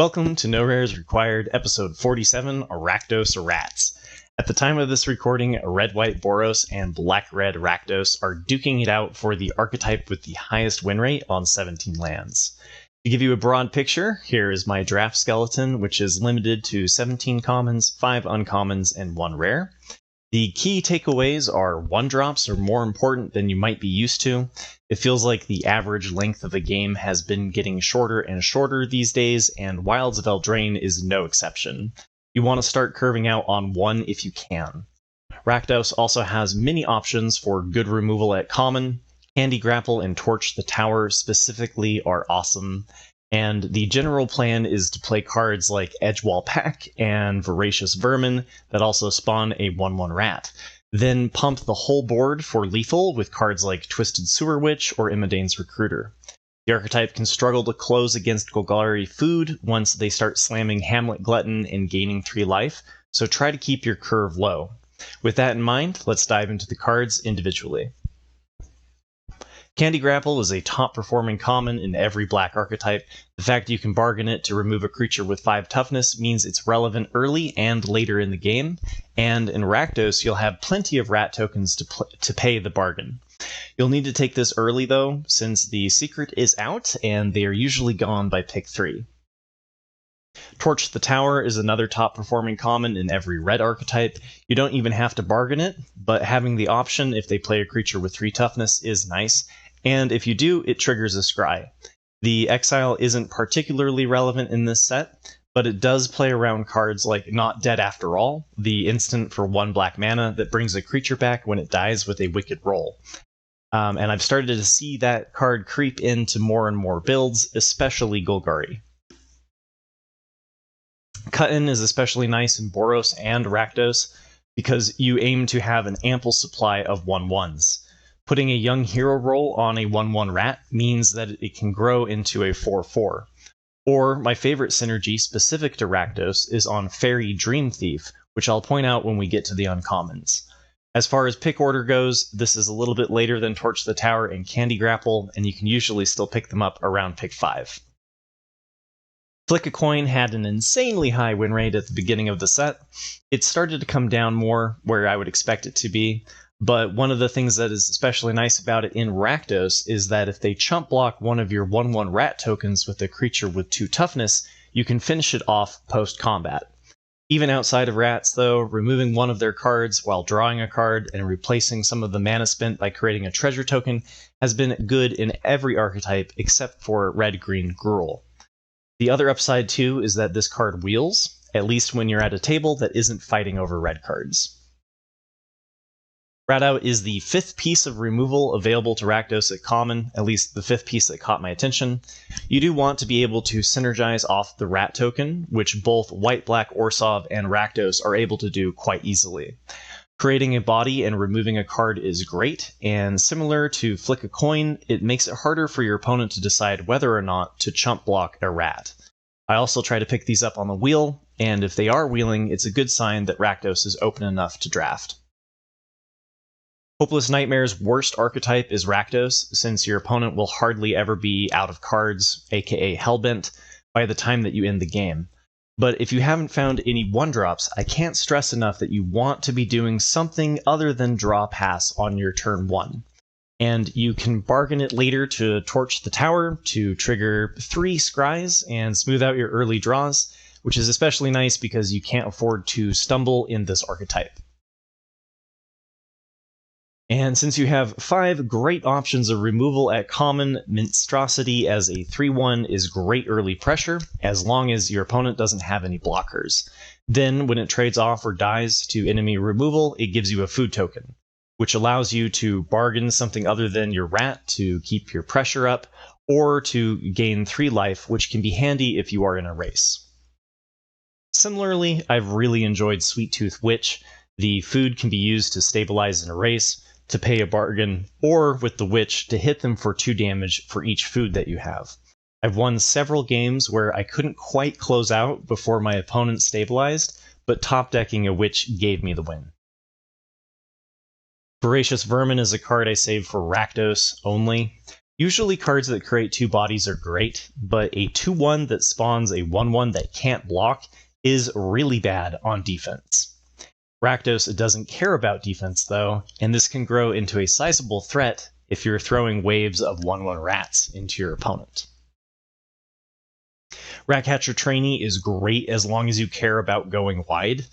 Welcome to No Rares Required, episode 47, Rakdos or Rats. At the time of this recording, red-white Boros and black-red Rakdos are duking it out for the archetype with the highest win rate on 17 lands. To give you a broad picture, here is my draft skeleton, which is limited to 17 commons, 5 uncommons, and 1 rare. The key takeaways are 1-drops are more important than you might be used to. It feels like the average length of a game has been getting shorter and shorter these days, and Wilds of Eldraine is no exception. You want to start curving out on 1 if you can. Rakdos also has many options for good removal at common. Candy Grapple and Torch the Tower specifically are awesome. And the general plan is to play cards like Edgewall Pack and Voracious Vermin that also spawn a 1/1 rat. Then pump the whole board for lethal with cards like Twisted Sewer Witch or Immodane's Recruiter. The archetype can struggle to close against Golgari Food once they start slamming Hamlet Glutton and gaining 3 life, so try to keep your curve low. With that in mind, let's dive into the cards individually. Candy Grapple is a top-performing common in every black archetype. The fact you can bargain it to remove a creature with 5 toughness means it's relevant early and later in the game, and in Rakdos you'll have plenty of rat tokens to pay the bargain. You'll need to take this early though, since the secret is out and they are usually gone by pick 3. Torch the Tower is another top-performing common in every red archetype. You don't even have to bargain it, but having the option if they play a creature with 3 toughness is nice, and if you do, it triggers a scry. The exile isn't particularly relevant in this set, but it does play around cards like Not Dead After All, the instant for 1 black mana that brings a creature back when it dies with a wicked roll. And I've started to see that card creep into more and more builds, especially Golgari. Cut-in is especially nice in Boros and Rakdos because you aim to have an ample supply of 1/1s. Putting a young hero roll on a 1/1 rat means that it can grow into a 4/4. Or my favorite synergy specific to Rakdos is on Fairy Dream Thief, which I'll point out when we get to the uncommons. As far as pick order goes, this is a little bit later than Torch the Tower and Candy Grapple, and you can usually still pick them up around pick 5. Flick a Coin had an insanely high win rate at the beginning of the set. It started to come down more where I would expect it to be, but one of the things that is especially nice about it in Rakdos is that if they chump block one of your 1/1 rat tokens with a creature with 2 toughness, you can finish it off post-combat. Even outside of rats, though, removing one of their cards while drawing a card and replacing some of the mana spent by creating a treasure token has been good in every archetype except for red-green Gruul. The other upside, too, is that this card wheels, at least when you're at a table that isn't fighting over red cards. Rat Out is the 5th piece of removal available to Rakdos at common, at least the 5th piece that caught my attention. You do want to be able to synergize off the rat token, which both White-Black Orzhov and Rakdos are able to do quite easily. Creating a body and removing a card is great, and similar to Flick a Coin, it makes it harder for your opponent to decide whether or not to chump block a rat. I also try to pick these up on the wheel, and if they are wheeling, it's a good sign that Rakdos is open enough to draft. Hopeless Nightmare's worst archetype is Rakdos, since your opponent will hardly ever be out of cards, aka Hellbent, by the time that you end the game. But if you haven't found any 1-drops, I can't stress enough that you want to be doing something other than draw pass on your turn 1. And you can bargain it later to Torch the Tower to trigger 3 scries and smooth out your early draws, which is especially nice because you can't afford to stumble in this archetype. And since you have 5 great options of removal at common, Monstrosity as a 3/1 is great early pressure, as long as your opponent doesn't have any blockers. Then, when it trades off or dies to enemy removal, it gives you a food token, which allows you to bargain something other than your rat to keep your pressure up, or to gain 3 life, which can be handy if you are in a race. Similarly, I've really enjoyed Sweet Tooth Witch. The food can be used to stabilize in a race, to pay a bargain, or with the Witch to hit them for 2 damage for each food that you have. I've won several games where I couldn't quite close out before my opponent stabilized, but top decking a Witch gave me the win. Voracious Vermin is a card I save for Rakdos only. Usually cards that create 2 bodies are great, but a 2/1 that spawns a 1/1 that can't block is really bad on defense. Rakdos doesn't care about defense though, and this can grow into a sizable threat if you're throwing waves of 1/1 rats into your opponent. Ratcatcher Trainee is great as long as you care about going wide.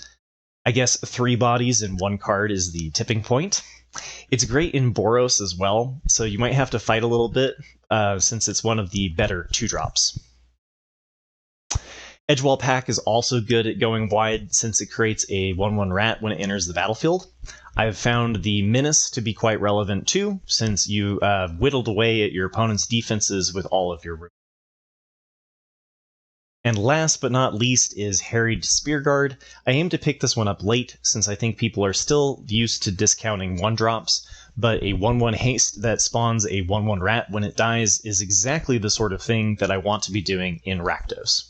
I guess 3 bodies in 1 card is the tipping point. It's great in Boros as well, so you might have to fight a little bit since it's one of the better 2-drops. Edgewall Pack is also good at going wide since it creates a 1/1 rat when it enters the battlefield. I've found the Menace to be quite relevant too, since you whittled away at your opponent's defenses with all of your room. And last but not least is Harried Spearguard. I aim to pick this one up late since I think people are still used to discounting 1-drops, but a 1/1 haste that spawns a 1/1 rat when it dies is exactly the sort of thing that I want to be doing in Rakdos.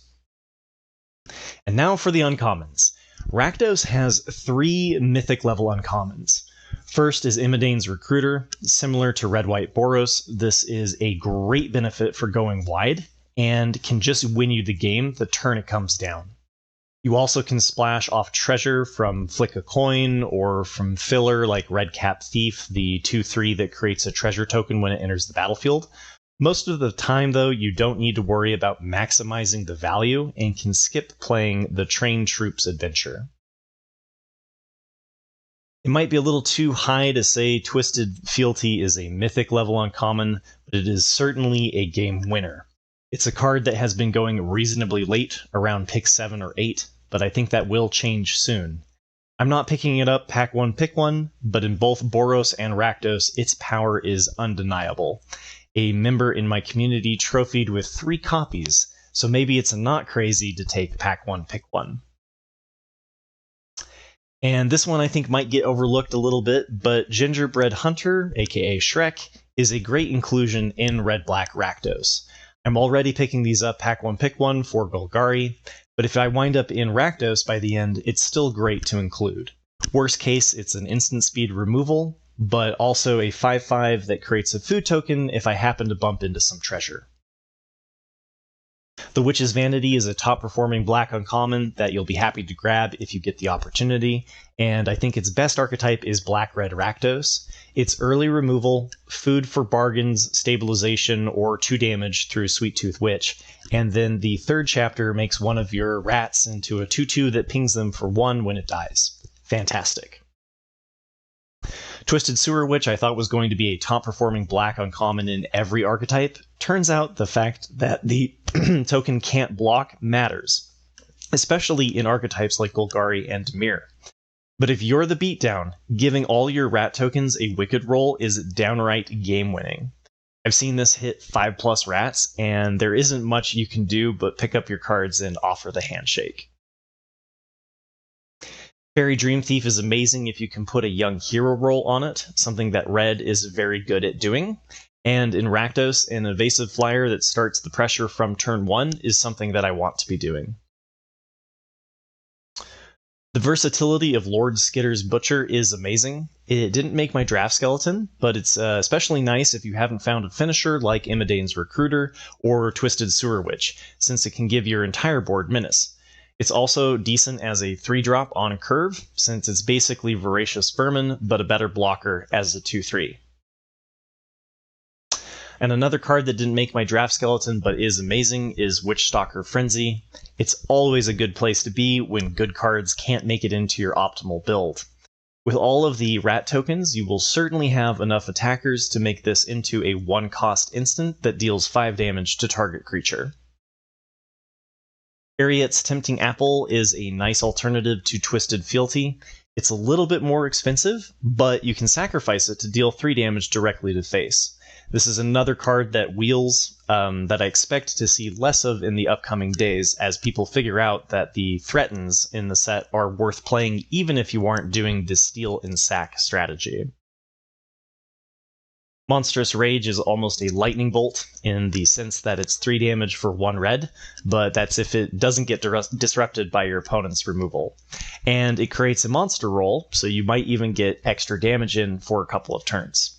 And now for the uncommons. Rakdos has 3 mythic level uncommons. First is Imidane's Recruiter. Similar to Red-White Boros, this is a great benefit for going wide, and can just win you the game the turn it comes down. You also can splash off treasure from Flick a Coin, or from filler like Redcap Thief, the 2/3 that creates a treasure token when it enters the battlefield. Most of the time, though, you don't need to worry about maximizing the value and can skip playing the Trained Troops adventure. It might be a little too high to say Twisted Fealty is a mythic level uncommon, but it is certainly a game winner. It's a card that has been going reasonably late, around pick 7 or 8, but I think that will change soon. I'm not picking it up pack 1 pick 1, but in both Boros and Rakdos, its power is undeniable. A member in my community trophied with 3 copies, so maybe it's not crazy to take pack 1 pick 1. And this one I think might get overlooked a little bit, but Gingerbread Hunter, aka Shrek, is a great inclusion in Red-Black Rakdos. I'm already picking these up pack 1 pick 1 for Golgari, but if I wind up in Rakdos by the end, it's still great to include. Worst case, it's an instant speed removal, but also a 5/5 that creates a food token if I happen to bump into some treasure. The Witch's Vanity is a top-performing black uncommon that you'll be happy to grab if you get the opportunity, and I think its best archetype is Black-Red Rakdos. It's early removal, food for bargains, stabilization, or 2 damage through Sweet Tooth Witch, and then the 3rd chapter makes one of your rats into a 2/2 that pings them for 1 when it dies. Fantastic. Twisted Sewer Witch I thought was going to be a top-performing black uncommon in every archetype. Turns out the fact that the token can't block matters, especially in archetypes like Golgari and Dimir. But if you're the beatdown, giving all your rat tokens a wicked roll is downright game-winning. I've seen this hit 5+ rats, and there isn't much you can do but pick up your cards and offer the handshake. Fairy Dream Thief is amazing if you can put a young hero roll on it, something that Red is very good at doing. And in Rakdos, an evasive flyer that starts the pressure from turn 1 is something that I want to be doing. The versatility of Lord Skitter's Butcher is amazing. It didn't make my draft skeleton, but it's especially nice if you haven't found a finisher like Imidane's Recruiter or Twisted Sewer Witch, since it can give your entire board menace. It's also decent as a 3-drop on a curve, since it's basically Voracious Vermin, but a better blocker as a 2/3. And another card that didn't make my draft skeleton but is amazing is Witchstalker Frenzy. It's always a good place to be when good cards can't make it into your optimal build. With all of the rat tokens, you will certainly have enough attackers to make this into a 1-cost instant that deals 5 damage to target creature. Ariet's Tempting Apple is a nice alternative to Twisted Fealty. It's a little bit more expensive, but you can sacrifice it to deal 3 damage directly to face. This is another card that wheels that I expect to see less of in the upcoming days as people figure out that the threatens in the set are worth playing even if you aren't doing the steal and sack strategy. Monstrous Rage is almost a lightning bolt in the sense that it's 3 damage for 1 red, but that's if it doesn't get disrupted by your opponent's removal. And it creates a monster roll, so you might even get extra damage in for a couple of turns.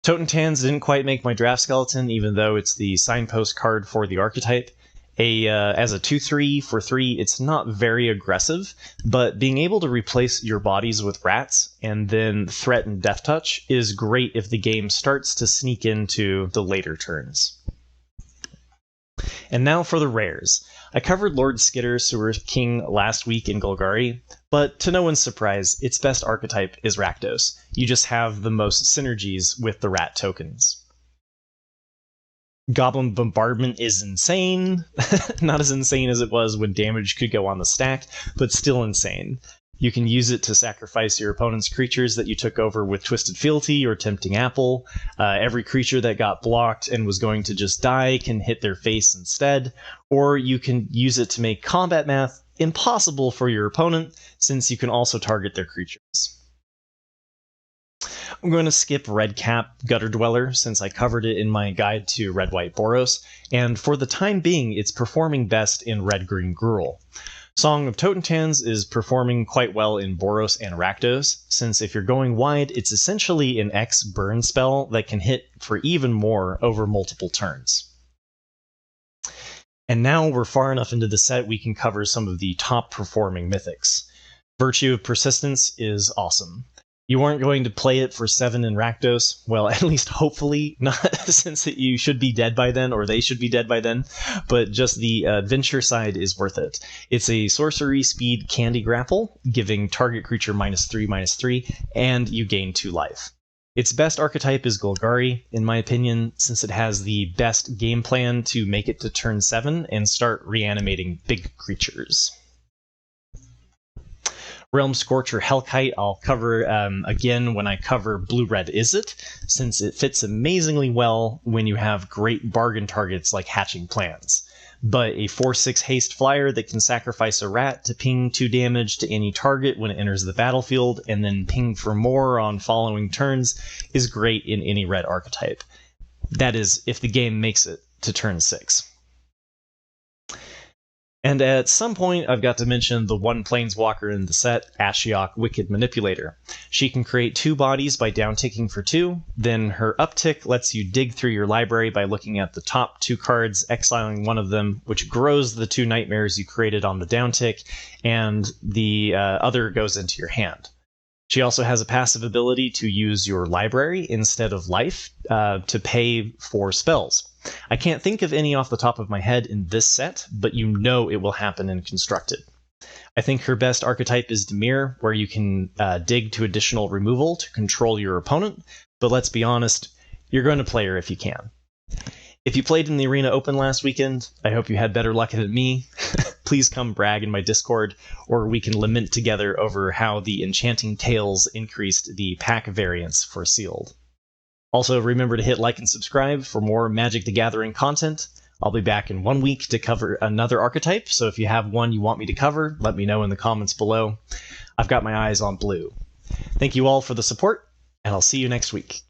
Totentans didn't quite make my draft skeleton, even though it's the signpost card for the archetype. As a 2/3 for 3, it's not very aggressive, but being able to replace your bodies with rats and then threaten Death Touch is great if the game starts to sneak into the later turns. And now for the rares. I covered Lord Skitter Sewer King last week in Golgari, but to no one's surprise, its best archetype is Rakdos. You just have the most synergies with the rat tokens. Goblin Bombardment is insane. Not as insane as it was when damage could go on the stack, but still insane. You can use it to sacrifice your opponent's creatures that you took over with Twisted Fealty or Tempting Apple. Every creature that got blocked and was going to just die can hit their face instead, or you can use it to make combat math impossible for your opponent, since you can also target their creatures. I'm going to skip Redcap Gutter Dweller since I covered it in my guide to Red-White Boros, and for the time being it's performing best in Red-Green Gruul. Song of Totentans is performing quite well in Boros and Rakdos, since if you're going wide, it's essentially an X burn spell that can hit for even more over multiple turns. And now we're far enough into the set we can cover some of the top performing mythics. Virtue of Persistence is awesome. You aren't going to play it for 7 in Rakdos, well, at least hopefully, not since you should be dead by then, or they should be dead by then, but just the adventure side is worth it. It's a sorcery speed candy grapple, giving target creature -3/-3, and you gain 2 life. Its best archetype is Golgari, in my opinion, since it has the best game plan to make it to turn 7 and start reanimating big creatures. Realm Scorcher Hellkite I'll cover again when I cover Blue-Red Izzet, since it fits amazingly well when you have great bargain targets like Hatching Plans. But a 4/6 haste flyer that can sacrifice a rat to ping 2 damage to any target when it enters the battlefield, and then ping for more on following turns, is great in any red archetype. That is, if the game makes it to turn 6. And at some point, I've got to mention the one planeswalker in the set, Ashiok Wicked Manipulator. She can create 2 bodies by downticking for 2, then her uptick lets you dig through your library by looking at the top 2 cards, exiling one of them, which grows the 2 nightmares you created on the downtick, and the other goes into your hand. She also has a passive ability to use your library instead of life to pay for spells. I can't think of any off the top of my head in this set, but you know it will happen in Constructed. I think her best archetype is Dimir, where you can dig to additional removal to control your opponent, but let's be honest, you're going to play her if you can. If you played in the Arena Open last weekend, I hope you had better luck than me. Please come brag in my Discord, or we can lament together over how the Enchanting Tales increased the pack variance for Sealed. Also, remember to hit like and subscribe for more Magic the Gathering content. I'll be back in 1 week to cover another archetype, so if you have one you want me to cover, let me know in the comments below. I've got my eyes on blue. Thank you all for the support, and I'll see you next week.